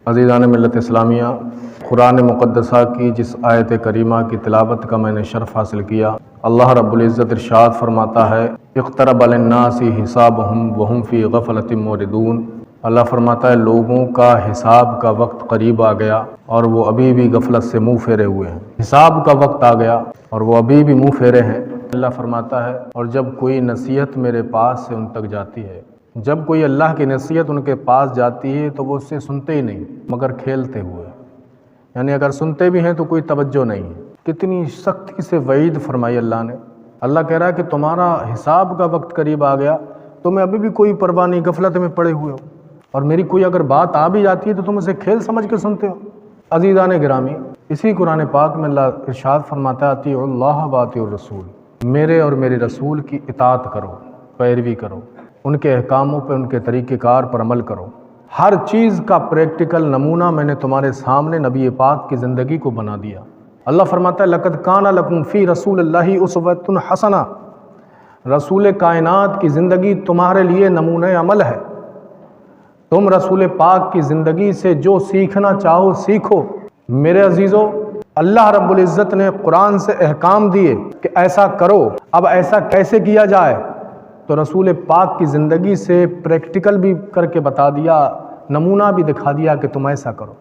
عزیزان ملت اسلامیہ، قرآن مقدسہ کی جس آیت کریمہ کی تلاوت کا میں نے شرف حاصل کیا، اللہ رب العزت ارشاد فرماتا ہے اقترب للناس حسابهم وهم فی غفلۃ معرضون۔ اللہ فرماتا ہے لوگوں کا حساب کا وقت قریب آ گیا اور وہ ابھی بھی غفلت سے منہ پھیرے ہوئے ہیں۔ حساب کا وقت آ گیا اور وہ ابھی بھی منہ پھیرے ہیں۔ اللہ فرماتا ہے اور جب کوئی نصیحت میرے پاس سے ان تک جاتی ہے، جب کوئی اللہ کی نصیحت ان کے پاس جاتی ہے تو وہ اسے سنتے ہی نہیں مگر کھیلتے ہوئے، یعنی اگر سنتے بھی ہیں تو کوئی توجہ نہیں ہے۔ کتنی سختی سے وعید فرمائی اللہ نے۔ اللہ کہہ رہا ہے کہ تمہارا حساب کا وقت قریب آ گیا، تمہیں ابھی بھی کوئی پرواہ نہیں، غفلت میں پڑے ہوئے ہو، اور میری کوئی اگر بات آ بھی جاتی ہے تو تم اسے کھیل سمجھ کے سنتے ہو۔ عزیزان گرامی، اسی قرآن پاک میں اللہ ارشاد فرماتا ہے اطیعوا اللہ واطیعوا الرسول، میرے اور میرے رسول کی اطاعت کرو، پیروی کرو، ان کے احکاموں پہ، ان کے طریقہ کار پر عمل کرو۔ ہر چیز کا پریکٹیکل نمونہ میں نے تمہارے سامنے نبی پاک کی زندگی کو بنا دیا۔ اللہ فرماتا ہے لقد کان لکم فی رسول اللہ اسوۃ حسنہ، رسول کائنات کی زندگی تمہارے لیے نمونہ عمل ہے۔ تم رسول پاک کی زندگی سے جو سیکھنا چاہو سیکھو۔ میرے عزیزو، اللہ رب العزت نے قرآن سے احکام دیے کہ ایسا کرو، اب ایسا کیسے کیا جائے تو رسول پاک کی زندگی سے پریکٹیکل بھی کر کے بتا دیا، نمونہ بھی دکھا دیا کہ تم ایسا کرو۔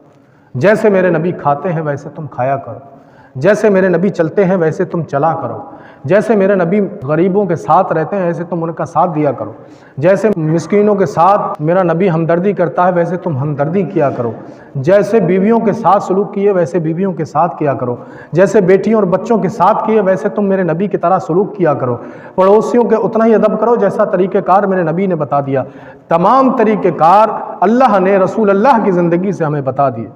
جیسے میرے نبی کھاتے ہیں ویسے تم کھایا کرو، جیسے میرے نبی چلتے ہیں ویسے تم چلا کرو، جیسے میرے نبی غریبوں کے ساتھ رہتے ہیں ویسے تم ان کا ساتھ دیا کرو، جیسے مسکینوں کے ساتھ میرا نبی ہمدردی کرتا ہے ویسے تم ہمدردی کیا کرو، جیسے بیویوں کے ساتھ سلوک کیے ویسے بیویوں کے ساتھ کیا کرو، جیسے بیٹیوں اور بچوں کے ساتھ کیے ویسے تم میرے نبی کی طرح سلوک کیا کرو، پڑوسیوں کے اتنا ہی ادب کرو جیسا طریقہ کار میرے نبی نے بتا دیا۔ تمام طریقہ کار اللہ نے رسول اللہ کی زندگی سے ہمیں بتا دیے،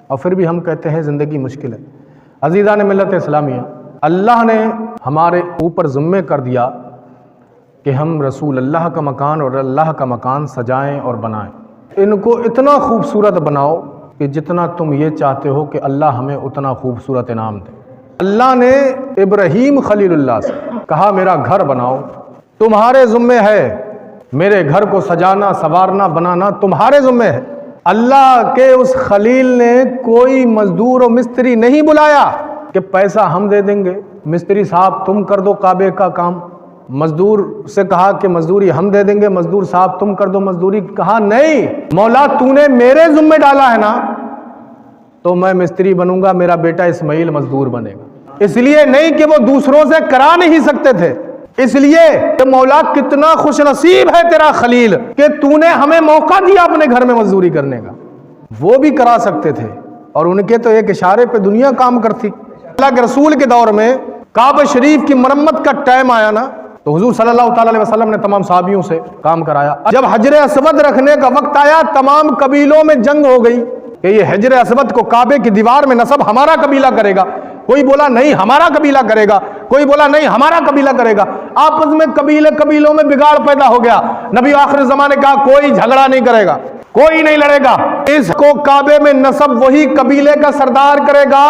اور پھر بھی ہم کہتے ہیں زندگی مشکل ہے۔ عزیزان ملت اسلامیہ، اللہ نے ہمارے اوپر ذمہ کر دیا کہ ہم رسول اللہ کا مکان اور اللہ کا مکان سجائیں اور بنائیں، ان کو اتنا خوبصورت بناؤ کہ جتنا تم یہ چاہتے ہو کہ اللہ ہمیں اتنا خوبصورت انعام دے۔ اللہ نے ابراہیم خلیل اللہ سے کہا میرا گھر بناؤ، تمہارے ذمہ ہے، میرے گھر کو سجانا، سنوارنا، بنانا تمہارے ذمہ ہے۔ اللہ کے اس خلیل نے کوئی مزدور و مستری نہیں بلایا کہ پیسہ ہم دے دیں گے، مستری صاحب تم کر دو کعبے کا کام، مزدور سے کہا کہ مزدوری ہم دے دیں گے، مزدور صاحب تم کر دو مزدوری، کہا نہیں مولا تو نے میرے ذمہ ڈالا ہے نا تو میں مستری بنوں گا، میرا بیٹا اسماعیل مزدور بنے گا۔ اس لیے نہیں کہ وہ دوسروں سے کرا نہیں سکتے تھے، اس لیے کہ مولا کتنا خوش نصیب ہے تیرا خلیل کہ تو نے ہمیں موقع دیا اپنے گھر میں مزدوری کرنے کا۔ وہ بھی کرا سکتے تھے اور ان کے تو ایک اشارے پہ دنیا کام کرتی۔ اللہ کے رسول کے دور میں کعبہ شریف کی مرمت کا ٹائم آیا نا تو حضور صلی اللہ تعالی علیہ وسلم نے تمام صحابیوں سے کام کرایا۔ جب حجر اسود رکھنے کا وقت آیا تمام قبیلوں میں جنگ ہو گئی کہ یہ حجر اسود کو کعبے کی دیوار میں نصب ہمارا قبیلہ کرے گا، کوئی بولا نہیں ہمارا قبیلہ کرے گا، کوئی بولا نہیں ہمارا قبیلہ کرے گا، آپس میں قبیلوں میں بگاڑ پیدا ہو گیا۔ نبی آخر زمانے کہا کوئی جھگڑا نہیں کرے گا، کوئی نہیں لڑے گا، اس کو کعبے میں نصب وہی قبیلے کا سردار کرے گا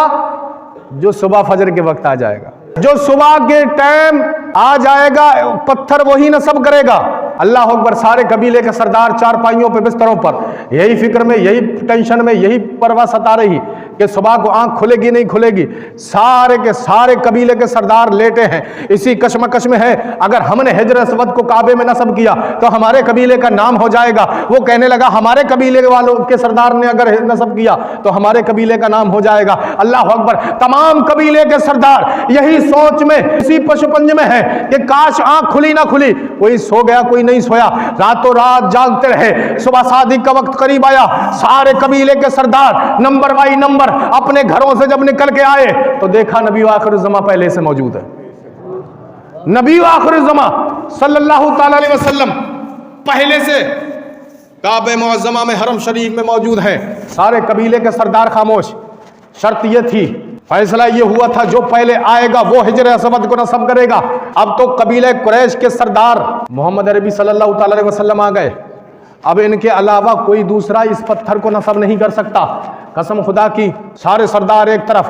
جو صبح فجر کے وقت آ جائے گا، جو صبح کے ٹائم آ جائے گا پتھر وہی نصب کرے گا۔ اللہ اکبر، سارے قبیلے کے سردار چارپائیوں پہ بستروں پر یہی فکر میں، یہی ٹینشن میں، یہی پرواہ ستا رہی کہ صبح کو آنکھ کھلے گی نہیں کھلے گی، سارے کے سارے قبیلے کے سردار لیٹے ہیں، اسی کشمکش میں ہے اگر ہم نے حجر اسود کو کعبے میں نصب کیا تو ہمارے قبیلے کا نام ہو جائے گا۔ وہ کہنے لگا ہمارے قبیلے والوں کے سردار نے اگر نصب کیا تو ہمارے قبیلے کا نام ہو جائے گا۔ اللہ اکبر، تمام قبیلے کے سردار یہی سوچ میں، اسی پشپنج میں ہے کہ کاش آنکھ کھلی نہ کھلی، کوئی سو گیا کوئی نہیں سویا، راتوں رات جاگتے رہے۔ صبح صادق کا وقت قریب آیا، سارے قبیلے کے سردار نمبر بائی نمبر اپنے گھروں سے جب نکل کے آئے تو دیکھا نبی آخر الزماں پہلے سے موجود ہے۔ نبی آخر الزماں صلی اللہ تعالی علیہ وسلم پہلے سے کعبہ معظمہ میں حرم شریف میں موجود ہیں۔ سارے قبیلے کے سردار خاموش۔ شرط یہ تھی، فیصلہ یہ ہوا تھا جو پہلے آئے گا وہ حجر اسود کو نصب کرے گا۔ اب تو قبیلہ قریش کے سردار محمد عربی صلی اللہ تعالی علیہ وسلم آ گئے، اب ان کے علاوہ کوئی دوسرا اس پتھر کو نصب نہیں کر سکتا۔ قسم خدا کی، سارے سردار ایک طرف،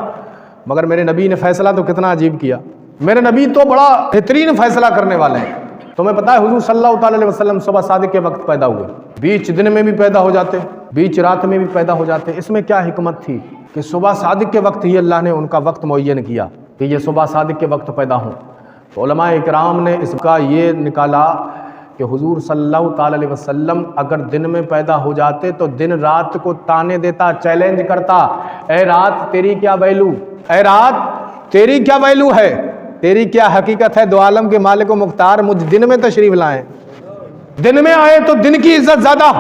مگر میرے نبی نے فیصلہ تو کتنا عجیب کیا۔ میرے نبی تو بڑا بہترین فیصلہ کرنے والے ہیں۔ تمہیں پتہ ہے حضور صلی اللہ تعالی علیہ وسلم صبح صادق کے وقت پیدا ہوئے، بیچ دن میں بھی پیدا ہو جاتے، بیچ رات میں بھی پیدا ہو جاتے. اس میں کیا حکمت تھی کہ صبح صادق کے وقت ہی اللہ نے ان کا وقت معین کیا کہ یہ صبح صادق کے وقت پیدا ہوں. تو علماء اکرام نے اس کا یہ نکالا کہ حضور صلی اللہ تعالی علیہ وسلم اگر دن میں پیدا ہو جاتے تو دن رات کو تانے دیتا, چیلنج کرتا, اے رات تیری کیا ویلو, اے رات تیری کیا ویلو ہے, تیری کیا حقیقت ہے, دو عالم کے مالک و مختار مجھ دن میں تشریف لائیں, دن میں آئے تو دن کی عزت زیادہ.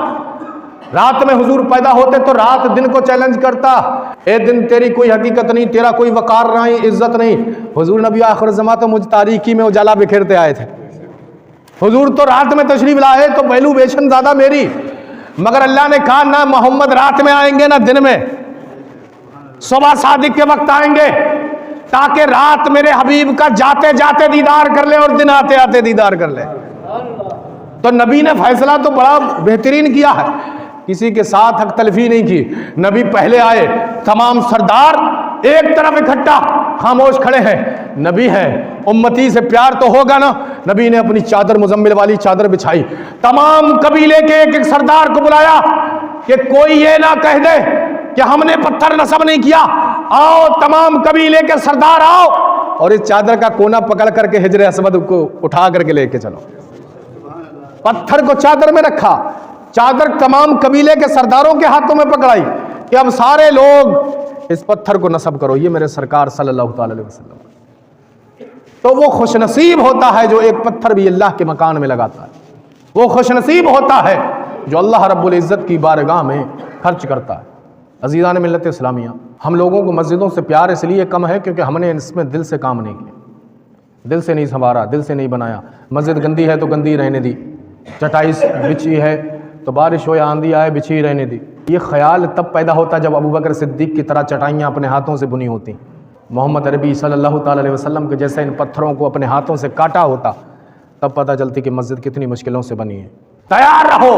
رات میں حضور پیدا ہوتے تو رات دن کو چیلنج کرتا, اے دن تیری کوئی حقیقت نہیں, تیرا کوئی وقار نہیں, عزت نہیں. حضور نبی آخر زمان تو مجھ تاریکی میں اجالا بکھیرتے آئے تھے. حضور تو رات میں تشریف لائے تو ویلویشن زیادہ میری, مگر اللہ نے کہا نہ محمد رات میں آئیں گے نہ دن میں, صبح صادق کے وقت آئیں گے تاکہ رات میرے حبیب کا جاتے جاتے دیدار کر لے اور دن آتے آتے دیدار کر لے. تو نبی نے فیصلہ تو بڑا بہترین کیا ہے, کسی کے ساتھ حق تلفی نہیں کی. نبی پہلے آئے, تمام سردار ایک طرف اکٹھا خاموش کھڑے ہیں, نبی ہیں, امتی سے پیار تو ہوگا نا. نبی نے اپنی چادر مزمل والی چادر بچھائی, تمام قبیلے کے ایک ایک سردار کو بلایا کہ کوئی یہ نہ کہہ دے کہ ہم نے پتھر نصب نہیں کیا, آؤ تمام قبیلے کے سردار آؤ اور اس چادر کا کونا پکڑ کر کے حجر اسود کو اٹھا کر کے لے کے چلو. پتھر کو چادر میں رکھا, چادر تمام قبیلے کے سرداروں کے ہاتھوں میں پکڑائی کہ اب سارے لوگ اس پتھر کو نصب کرو, یہ میرے سرکار صلی اللہ تعالی علیہ وسلم. تو وہ خوش نصیب ہوتا ہے جو ایک پتھر بھی اللہ کے مکان میں لگاتا ہے, وہ خوش نصیب ہوتا ہے جو اللہ رب العزت کی بارگاہ میں خرچ کرتا ہے. عزیزان ملت اسلامیہ, ہم لوگوں کو مسجدوں سے پیار اس لیے کم ہے کیونکہ ہم نے اس میں دل سے کام نہیں کیا, دل سے نہیں سنوارا, دل سے نہیں بنایا. مسجد گندی ہے تو گندی رہنے دی, چٹائی بچھی ہے تو بارش ہو یا آندھی آئے بچھی رہنے دی. یہ خیال تب پیدا ہوتا جب ابو بکر صدیق کی طرح چٹائیاں اپنے ہاتھوں سے بنی ہوتی, محمد عربی صلی اللہ تعالی علیہ وسلم کے جیسے ان پتھروں کو اپنے ہاتھوں سے کاٹا ہوتا, تب پتہ چلتی کہ مسجد کتنی مشکلوں سے بنی ہے. تیار رہو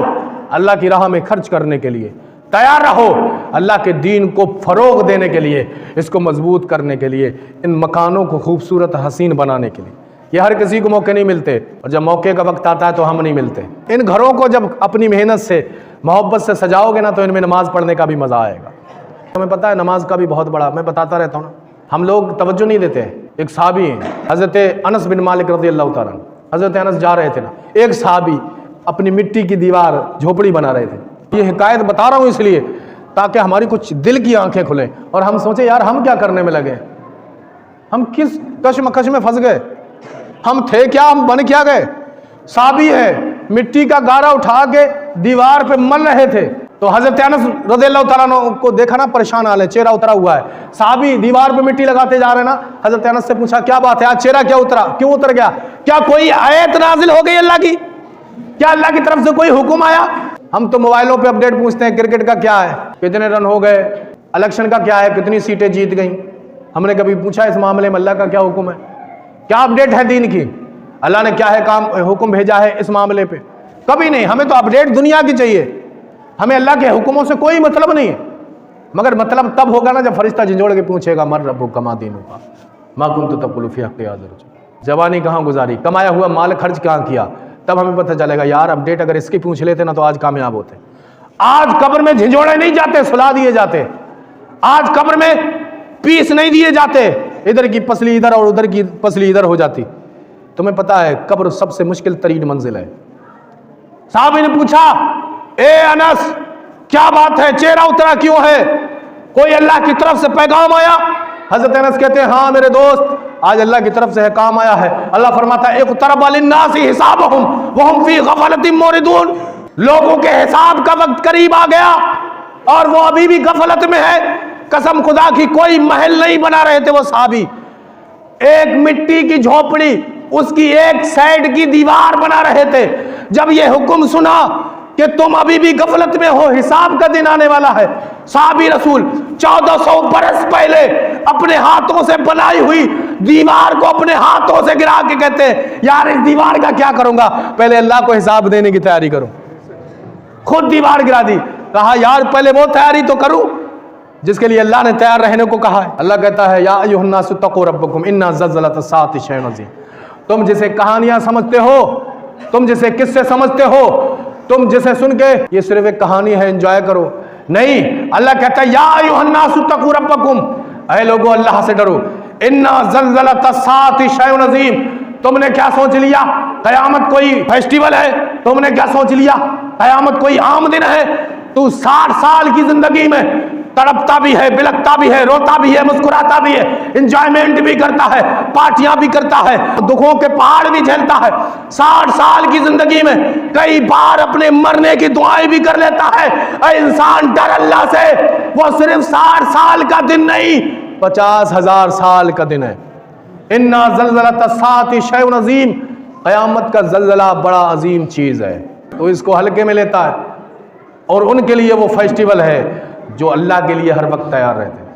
اللہ کی راہ میں خرچ کرنے کے لیے, تیار رہو اللہ کے دین کو فروغ دینے کے لیے, اس کو مضبوط کرنے کے لیے, ان مکانوں کو خوبصورت حسین بنانے کے لیے. یہ ہر کسی کو موقع نہیں ملتے, اور جب موقع کا وقت آتا ہے تو ہم نہیں ملتے. ان گھروں کو جب اپنی محنت سے محبت سے سجاؤ گے نا تو ان میں نماز پڑھنے کا بھی مزہ آئے گا. ہمیں پتہ ہے نماز کا بھی بہت بڑا, میں بتاتا رہتا ہوں نا, ہم لوگ توجہ نہیں دیتے. ایک صحابی ہیں حضرت انس بن مالک رضی اللہ تعالیٰ عنہ, حضرت انس جا رہے تھے نا, ایک صحابی اپنی مٹی کی دیوار جھوپڑی بنا رہے تھے. یہ حکایت بتا رہا ہوں اس لیے تاکہ ہماری کچھ دل کی آنکھیں کھلیں اور ہم سوچیں یار ہم کیا کرنے میں لگے, ہم کس کشمکش میں پھنس گئے, ہم تھے کیا, ہم بن کیا گئے. صحابی ہے مٹی کا گارا اٹھا کے دیوار پہ مل رہے تھے, تو حضرت انس رضی اللہ تعالیٰ عنہ کو دیکھا نا پریشان حال ہے, چہرہ اترا ہوا ہے. صحابی دیوار پہ مٹی لگاتے جا رہے نا, حضرت انس سے پوچھا کیا بات ہے, آج چہرہ کیا اترا, کیوں اتر گیا, کیا کوئی آیت نازل ہو گئی اللہ کی, کیا اللہ کی طرف سے کوئی حکم آیا. ہم تو موبائلوں پہ اپڈیٹ پوچھتے ہیں, کرکٹ کا کیا ہے, کتنے رن ہو گئے, الیکشن کا کیا ہے, کتنی سیٹیں جیت گئیں. ہم نے کبھی پوچھا اس معاملے میں اللہ کا کیا حکم ہے, کیا اپڈیٹ ہے دین کی, اللہ نے کیا ہے کام حکم بھیجا ہے اس معاملے پہ, کبھی نہیں. ہمیں تو اپڈیٹ دنیا کی چاہیے, ہمیں اللہ کے حکموں سے کوئی مطلب نہیں ہے. مگر مطلب تب ہوگا نا جب فرشتہ جھنجھوڑ کے پوچھے گا من ربک ما دینک ما کنت تقول فی حق هذا الرجل, جوانی کہاں گزاری, کمایا ہوا مال خرچ کہاں کیا, تب ہمیں پتہ چلے گا یار اپڈیٹ اگر اس کی پوچھ لیتے نا تو آج کامیاب ہوتے. آج قبر میں جھنجھوڑے نہیں جاتے, سلا دیے جاتے. آج قبر میں پیس نہیں دیے جاتے, ادھر کی پسلی ادھر اور ادھر کی پسلی ادھر ہو جاتی. تمہیں پتہ ہے قبر سب سے مشکل ترین منزل ہے. صحابی نے پوچھا اے انس کیا بات ہے, چہرہ اترا کیوں ہے, کوئی اللہ کی طرف سے پیغام آیا. حضرت انس کہتے ہیں ہاں میرے دوست, آج اللہ کی طرف سے کام آیا ہے. اللہ فرماتا ہے اقترب للناس حسابهم وهم فی غفلۃ موردون, لوگوں کے حساب کا وقت قریب آ گیا اور وہ ابھی بھی غفلت میں ہے. قسم خدا کی کوئی محل نہیں بنا رہے تھے وہ صحابی, ایک مٹی کی جھوپڑی اس کی ایک سائیڈ کی دیوار بنا رہے تھے. جب یہ حکم سنا کہ تم ابھی بھی غفلت میں ہو, حساب کا دن آنے والا ہے, صحابی رسول 1400 برس پہلے اپنے ہاتھوں سے بنائی ہوئی دیوار کو اپنے ہاتھوں سے گرا کے کہتے ہیں یار اس دیوار کا کیا کروں گا, پہلے اللہ کو حساب دینے کی تیاری کروں. خود دیوار گرا دی, کہا یار پہلے وہ تیاری تو کروں جس کے لیے اللہ نے تیار رہنے کو کہا ہے. اللہ کہتا ہے یا ایھا الناس اتقوا ربکم ان زلزلۃ الساعۃ شیء عظیم, تم جسے کہانیاں سمجھتے ہو, تم جسے قصے سمجھتے ہو, تم جسے سن کے یہ صرف ایک کہانی ہے انجوائے کرو، نہیں، اللہ کہتا ہے یا ایھا الناس اتقوا ربکم، اے لوگو اللہ سے ڈرو، انا زلزلۃ الساعۃ شیء عظیم، تم نے کیا سوچ لیا قیامت کوئی فیسٹیول ہے؟ تم نے کیا سوچ لیا قیامت کوئی عام دن ہے؟ تو 60 سال کی زندگی میں تڑپتا بھی ہے، بلکتا بھی ہے، روتا بھی ہے، مسکراتا بھی ہے، انجوائمنٹ بھی کرتا ہے، پارٹیاں بھی کرتا ہے، دکھوں کے پہاڑ بھی جھیلتا ہے، 60 سال کی زندگی میں کئی بار اپنے مرنے کی دعائیں بھی کر لیتا ہے۔ اے انسان ڈر اللہ سے، وہ صرف 60 سال کا دن نہیں 50,000 سال کا دن ہے۔ انا زلزلۃ الساعۃ شیء عظیم، قیامت کا زلزلہ بڑا عظیم چیز ہے، تو اس کو ہلکے میں لیتا ہے، اور ان کے لیے وہ فیسٹیول ہے جو اللہ کے لیے ہر وقت تیار رہتے ہیں۔